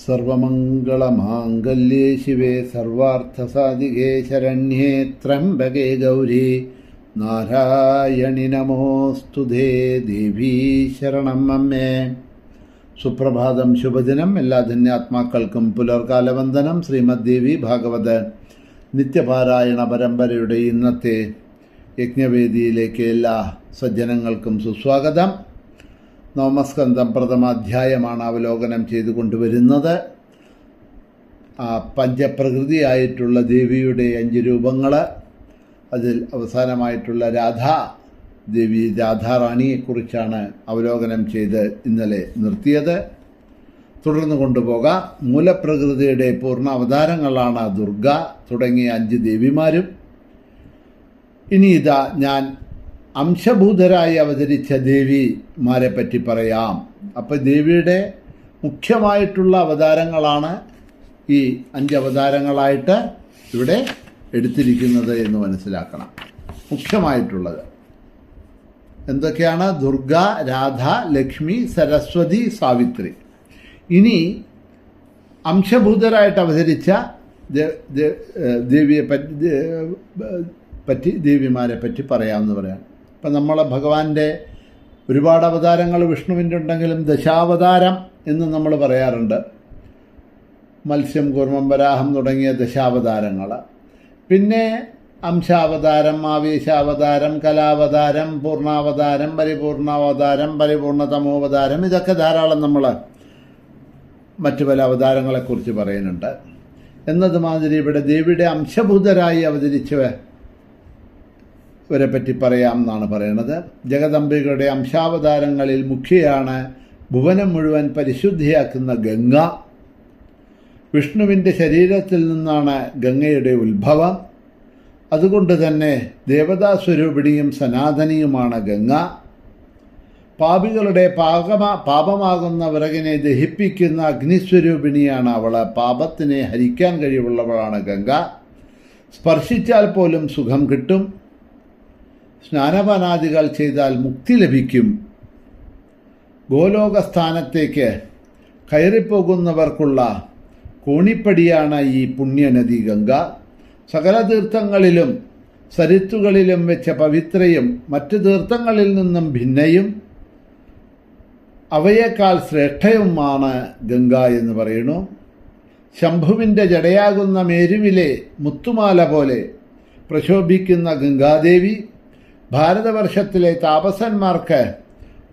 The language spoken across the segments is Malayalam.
സർവമംഗളമാംഗല്യേ ശിവേ സർവാർത്ഥസാധികേ ശരണ്യേ ത്രംബകേ ഗൗരി നാരായണി നമോസ്തുതേ. ദേവീ ശരണം അമ്മേ. സുപ്രഭാതം, ശുഭദിനം. എല്ലാ ധന്യാത്മാക്കൾക്കും പുലർകാലവന്ദനം. ശ്രീമദ് ദേവി ഭാഗവത് നിത്യപാരായണ പരമ്പരയുടെ ഇന്നത്തെ യജ്ഞവേദിയിലേക്ക് എല്ലാ സജ്ജനങ്ങൾക്കും സുസ്വാഗതം. നവമസ്കന്ധം പ്രഥമാധ്യായമാണ് അവലോകനം ചെയ്തുകൊണ്ടുവരുന്നത്. പഞ്ചപ്രകൃതിയായിട്ടുള്ള ദേവിയുടെ 5 രൂപങ്ങൾ, അതിൽ അവസാനമായിട്ടുള്ള രാധാറാണിയെക്കുറിച്ചാണ് അവലോകനം ചെയ്ത് ഇന്നലെ നിർത്തിയത്. തുടർന്ന് കൊണ്ടുപോകാം. മൂലപ്രകൃതിയുടെ പൂർണ്ണ അവതാരങ്ങളാണ് ദുർഗ തുടങ്ങിയ 5 ദേവിമാരും. ഇനി ഇതാ ഞാൻ അംശഭൂതരായി അവതരിച്ച ദേവിമാരെ പറ്റി പറയാം. അപ്പം ദേവിയുടെ മുഖ്യമായിട്ടുള്ള അവതാരങ്ങളാണ് ഈ 5 അവതാരങ്ങളായിട്ട് ഇവിടെ എടുത്തിരിക്കുന്നത് എന്ന് മനസ്സിലാക്കണം. മുഖ്യമായിട്ടുള്ളത് എന്തൊക്കെയാണ്? ദുർഗ, രാധ, ലക്ഷ്മി, സരസ്വതി, സാവിത്രി. ഇനി അംശഭൂതരായിട്ട് അവതരിച്ച ദേവിമാരെ പറ്റി പറയാമെന്ന് പറയാം. ഇപ്പം നമ്മളെ ഭഗവാന്റെ ഒരുപാട് അവതാരങ്ങൾ വിഷ്ണുവിൻ്റെ ഉണ്ടെങ്കിലും ദശാവതാരം എന്ന് നമ്മൾ പറയാറുണ്ട്. മത്സ്യം, കൂർമ്മം, വരാഹം തുടങ്ങിയ ദശാവതാരങ്ങൾ. പിന്നെ അംശാവതാരം, ആവേശാവതാരം, കലാവതാരം, പൂർണ്ണാവതാരം, പരിപൂർണാവതാരം, പരിപൂർണതമോവതാരം, ഇതൊക്കെ ധാരാളം നമ്മൾ മറ്റു പല അവതാരങ്ങളെക്കുറിച്ച് പറയുന്നുണ്ട്. എന്നതുമാതിരി ഇവിടെ ദേവിയുടെ അംശഭൂതരായി അവതരിച്ചവരെ പറ്റി പറയാം എന്നാണ് പറയുന്നത്. ജഗദംബികയുടെ അംശാവതാരങ്ങളിൽ മുഖ്യയാണ് ഭുവനം മുഴുവൻ പരിശുദ്ധിയാക്കുന്ന ഗംഗ. വിഷ്ണുവിൻ്റെ ശരീരത്തിൽ നിന്നാണ് ഗംഗയുടെ ഉത്ഭവം. അതുകൊണ്ട് തന്നെ ദേവതാസ്വരൂപിണിയും സനാതനിയുമാണ് ഗംഗ. പാപികളുടെ പാപമാകുന്ന വിറകിനെ ദഹിപ്പിക്കുന്ന അഗ്നിസ്വരൂപിണിയാണ് അവൾ. പാപത്തിനെ ഹരിക്കാൻ കഴിവുള്ളവളാണ് ഗംഗ. സ്പർശിച്ചാൽ പോലും സുഖം കിട്ടും. സ്നാനപാനാദികൾ ചെയ്താൽ മുക്തി ലഭിക്കും. ഗോലോകസ്ഥാനത്തേക്ക് കയറിപ്പോകുന്നവർക്കുള്ള കോണിപ്പടിയാണ് ഈ പുണ്യനദി ഗംഗ. സകല തീർത്ഥങ്ങളിലും സരിത്തുകളിലും വെച്ച പവിത്രയും മറ്റു തീർത്ഥങ്ങളിൽ നിന്നും ഭിന്നയും അവയേക്കാൾ ശ്രേഷ്ഠയുമാണ് ഗംഗ എന്ന് പറയുന്നു. ശംഭുവിൻ്റെ ജടയാകുന്ന മേരുവിലെ മുത്തുമാല പോലെ പ്രശോഭിക്കുന്ന ഗംഗാദേവി ഭാരതവർഷത്തിലെ താപസന്മാർക്ക്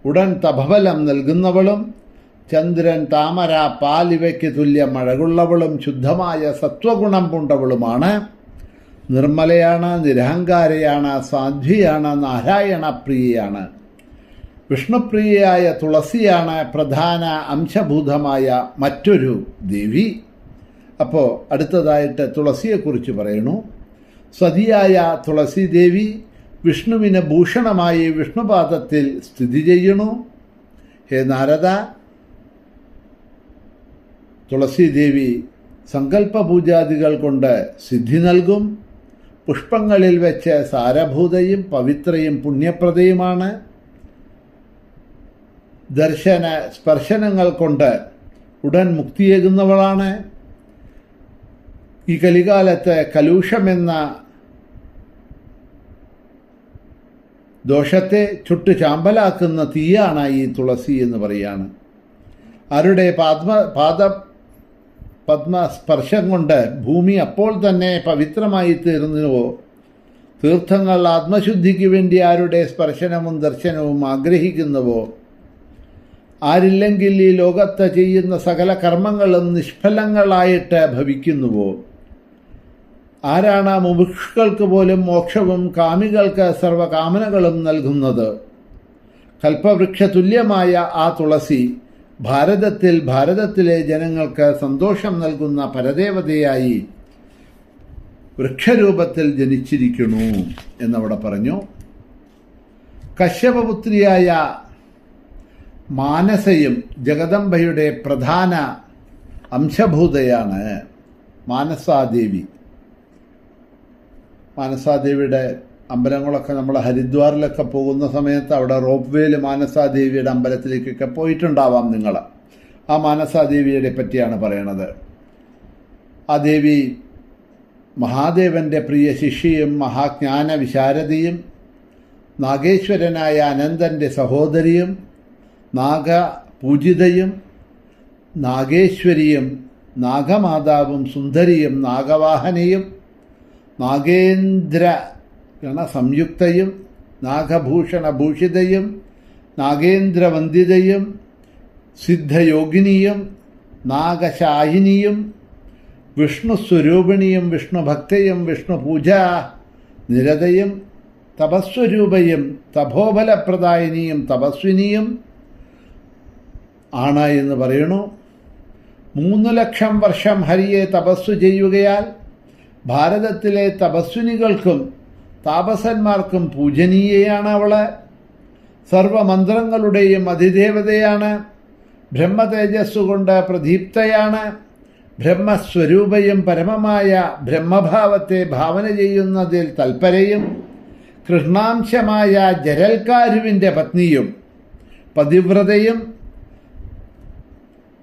ഉടൻ തപഫലം നൽകുന്നവളും ചന്ദ്രൻ, താമര, പാൽ ഇവയ്ക്ക് തുല്യ മഴകുള്ളവളും ശുദ്ധമായ സത്വഗുണം പൂണ്ടവളുമാണ്. നിർമ്മലയാണ്, നിരഹങ്കാരയാണ്, സാധ്വിയാണ്, നാരായണപ്രിയയാണ്. വിഷ്ണുപ്രിയയായ തുളസിയാണ് പ്രധാന അംശഭൂതമായ മറ്റൊരു ദേവി. അപ്പോൾ അടുത്തതായിട്ട് തുളസിയെക്കുറിച്ച് പറയുന്നു. സതിയായ തുളസി ദേവി വിഷ്ണുവിന് ഭൂഷണമായി വിഷ്ണുപാദത്തിൽ സ്ഥിതി ചെയ്യുന്നു. ഹേ നാരദ, തുളസി ദേവി സങ്കല്പപൂജാദികൾ കൊണ്ട് സിദ്ധി നൽകും. പുഷ്പങ്ങളിൽ വെച്ച് സാരഭൂതയും പവിത്രയും പുണ്യപ്രദയുമാണ്. ദർശന സ്പർശനങ്ങൾ കൊണ്ട് ഉടൻ മുക്തിയേകുന്നവളാണ്. ഈ കലികാലത്ത് കലൂഷമെന്ന ദോഷത്തെ ചുട്ടു ചാമ്പലാക്കുന്ന തീയാണ് ഈ തുളസി എന്ന് പറയാണ്. ആരുടെ പദ്മസ്പർശം കൊണ്ട് ഭൂമി അപ്പോൾ തന്നെ പവിത്രമായി തീർന്നുവോ, തീർത്ഥങ്ങൾ ആത്മശുദ്ധിക്ക് വേണ്ടി ആരുടെ സ്പർശനവും ദർശനവും ആഗ്രഹിക്കുന്നുവോ, ആരില്ലെങ്കിൽ ഈ ലോകത്ത് ചെയ്യുന്ന സകല കർമ്മങ്ങളും നിഷ്ഫലങ്ങളായിട്ട് ഭവിക്കുന്നുവോ, ആരാണ് മുമുക്ഷുക്കൾക്ക് പോലും മോക്ഷവും കാമികൾക്ക് സർവകാമനകളും നൽകുന്നത്, കൽപ്പവൃക്ഷ തുല്യമായ ആ തുളസി ഭാരതത്തിലെ ജനങ്ങൾക്ക് സന്തോഷം നൽകുന്ന പരദേവതയായി വൃക്ഷരൂപത്തിൽ ജനിച്ചിരിക്കുന്നു എന്നവിടെ പറഞ്ഞു. കശ്യപപുത്രിയായ മാനസയും ജഗദംബയുടെ പ്രധാന അംശഭൂതയാണ് മാനസാദേവി. മാനസാദേവിയുടെ അമ്പലങ്ങളൊക്കെ നമ്മൾ ഹരിദ്വാറിലൊക്കെ പോകുന്ന സമയത്ത് അവിടെ റോപ്പ് വേയിൽ മാനസാദേവിയുടെ അമ്പലത്തിലേക്കൊക്കെ പോയിട്ടുണ്ടാവാം നിങ്ങൾ. ആ മാനസാദേവിയെ പറ്റിയാണ് പറയണത്. ആ ദേവി മഹാദേവൻ്റെ പ്രിയ ശിഷ്യയും മഹാജ്ഞാന വിശാരദയും നാഗേശ്വരനായ അനന്തൻ്റെ സഹോദരിയും നാഗപൂജിതയും നാഗേശ്വരിയും നാഗമാതാവും സുന്ദരിയും നാഗവാഹനയും നാഗേന്ദ്ര ഗണസംയുക്തയും നാഗഭൂഷണഭൂഷിതയും നാഗേന്ദ്രവന്ദിതയും സിദ്ധയോഗിനിയും നാഗശായിനിയും വിഷ്ണുസ്വരൂപിണിയും വിഷ്ണുഭക്തയും വിഷ്ണുപൂജ നിരതയും തപസ്വരൂപയും തപോബലപ്രദായിനിയും തപസ്വിനിയും ആണ് എന്ന് പറയണു. 3,00,000 വർഷം ഹരിയെ തപസ്സു ചെയ്യുകയാൽ ഭാരതത്തിലെ തപസ്വിനികൾക്കും താപസന്മാർക്കും പൂജനീയയാണ് അവള്. സർവമന്ത്രങ്ങളുടെയും അതിദേവതയാണ്. ബ്രഹ്മതേജസ്സുകൊണ്ട് പ്രദീപ്തയാണ്. ബ്രഹ്മസ്വരൂപയും പരമമായ ബ്രഹ്മഭാവത്തെ ഭാവന ചെയ്യുന്നതിൽ തൽപരയും കൃഷ്ണാംശമായ ജരൽക്കാരുവിൻ്റെ പത്നിയും പതിവ്രതയും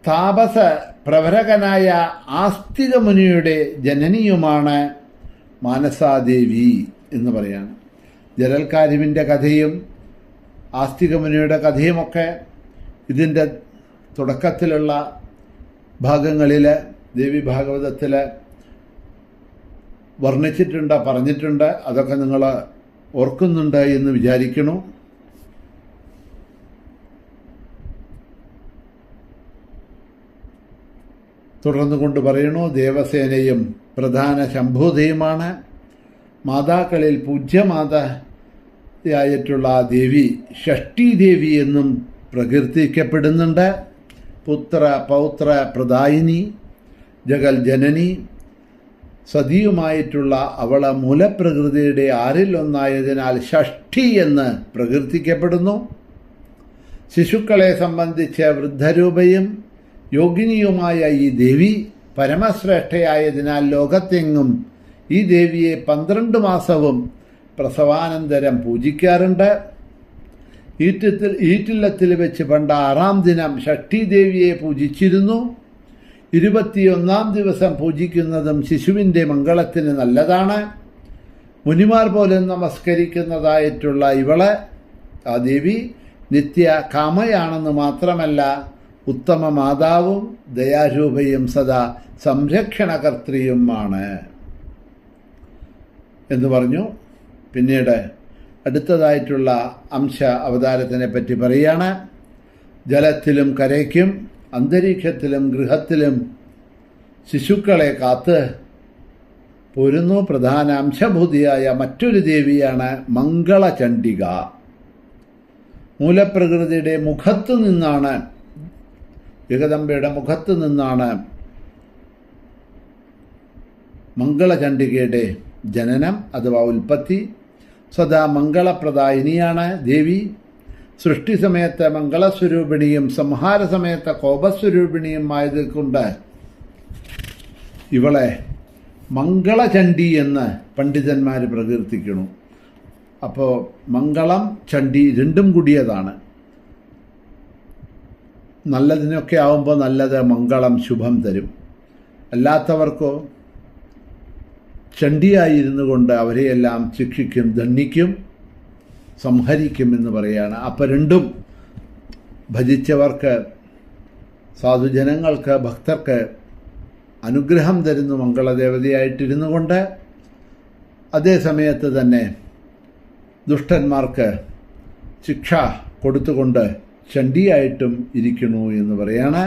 താപസ പ്രവരകനായ ആസ്തിക മുനിയുടെ ജനനിയുമാണ് മാനസാദേവി എന്ന് പറയാണ്. ജരൽക്കാരുവിൻ്റെ കഥയും ആസ്തിക മുനിയുടെ കഥയുമൊക്കെ ഇതിൻ്റെ തുടക്കത്തിലുള്ള ഭാഗങ്ങളിൽ ദേവി ഭാഗവതത്തിൽ വർണ്ണിച്ചിട്ടുണ്ട്, പറഞ്ഞിട്ടുണ്ട്. അതൊക്കെ നിങ്ങൾ ഓർക്കുന്നുണ്ട് എന്ന് വിചാരിക്കണു. തുടർന്നു കൊണ്ട് പറയണു, ദേവസേനയും പ്രധാന ശംഭൂതയുമാണ്. മാതാക്കളിൽ പൂജ്യമാതയായിട്ടുള്ള ആ ദേവി ഷഷ്ഠീദേവി എന്നും പ്രകീർത്തിക്കപ്പെടുന്നുണ്ട്. പുത്ര പൗത്ര പ്രദായിനി ജഗൽ ജനനി സതിയുമായിട്ടുള്ള അവള മൂലപ്രകൃതിയുടെ 6-1 ഷഷ്ഠി എന്ന് പ്രകീർത്തിക്കപ്പെടുന്നു. ശിശുക്കളെ സംബന്ധിച്ച് വൃദ്ധരൂപയും യോഗിനിയുമായ ഈ ദേവി പരമശ്രേഷ്ഠയായതിനാൽ ലോകത്തെങ്ങും ഈ ദേവിയെ 12 മാസവും പ്രസവാനന്തരം പൂജിക്കാറുണ്ട്. ഈറ്റില്ലത്തിൽ വെച്ച് പണ്ട് 6-ാം ദിനം ഷഷ്ഠീദേവിയെ പൂജിച്ചിരുന്നു. 21-ാം ദിവസം പൂജിക്കുന്നതും ശിശുവിൻ്റെ മംഗളത്തിന് നല്ലതാണ്. മുനിമാർ പോലും നമസ്കരിക്കുന്നതായിട്ടുള്ള ഇവള് ആ ദേവി നിത്യ കാമയാണെന്ന് മാത്രമല്ല ഉത്തമ മാതാവും ദയാരൂപയും സദാ സംരക്ഷണകർത്രിയുമാണ് എന്ന് പറഞ്ഞു. പിന്നീട് അടുത്തതായിട്ടുള്ള അംശ അവതാരത്തിനെ പറ്റി പറയുകയാണ്. ജലത്തിലും കരയ്ക്കും അന്തരീക്ഷത്തിലും ഗൃഹത്തിലും ശിശുക്കളെ കാത്ത് പോരുന്നു. പ്രധാന അംശഭൂതിയായ മറ്റൊരു ദേവിയാണ് മംഗളചണ്ഡിക. മൂലപ്രകൃതിയുടെ മുഖത്തു നിന്നാണ്, ജഗദംബയുടെ മുഖത്തു നിന്നാണ് മംഗളചണ്ഡികയുടെ ജനനം അഥവാ ഉൽപ്പത്തി. സദാ മംഗളപ്രദായിനിയാണ് ദേവി. സൃഷ്ടി സമയത്ത് മംഗളസ്വരൂപിണിയും സംഹാര സമയത്ത് കോപസ്വരൂപിണിയും ആയതുകൊണ്ട് ഇവളെ മംഗളചണ്ഡി എന്ന് പണ്ഡിതന്മാർ പ്രകീർത്തിക്കുന്നു. അപ്പോൾ മംഗളം ചണ്ഡി രണ്ടും കൂടിയതാണ്. നല്ലതിനൊക്കെ ആവുമ്പോൾ നല്ലത് മംഗളം ശുഭം തരും. അല്ലാത്തവർക്കോ ചണ്ഡിയായിരുന്നു കൊണ്ട് അവരെയെല്ലാം ശിക്ഷിക്കും, ദണ്ഡിക്കും, സംഹരിക്കും എന്ന് പറയുകയാണ്. അപ്പം രണ്ടും ഭജിച്ചവർക്ക്, സാധുജനങ്ങൾക്ക്, ഭക്തർക്ക് അനുഗ്രഹം തരുന്നു മംഗളദേവതയായിട്ടിരുന്നു കൊണ്ട്. അതേ സമയത്ത് തന്നെ ദുഷ്ടന്മാർക്ക് ശിക്ഷ കൊടുത്തുകൊണ്ട് ചണ്ഡിയായിട്ടും ഇരിക്കുന്നു എന്ന് പറയാണ്.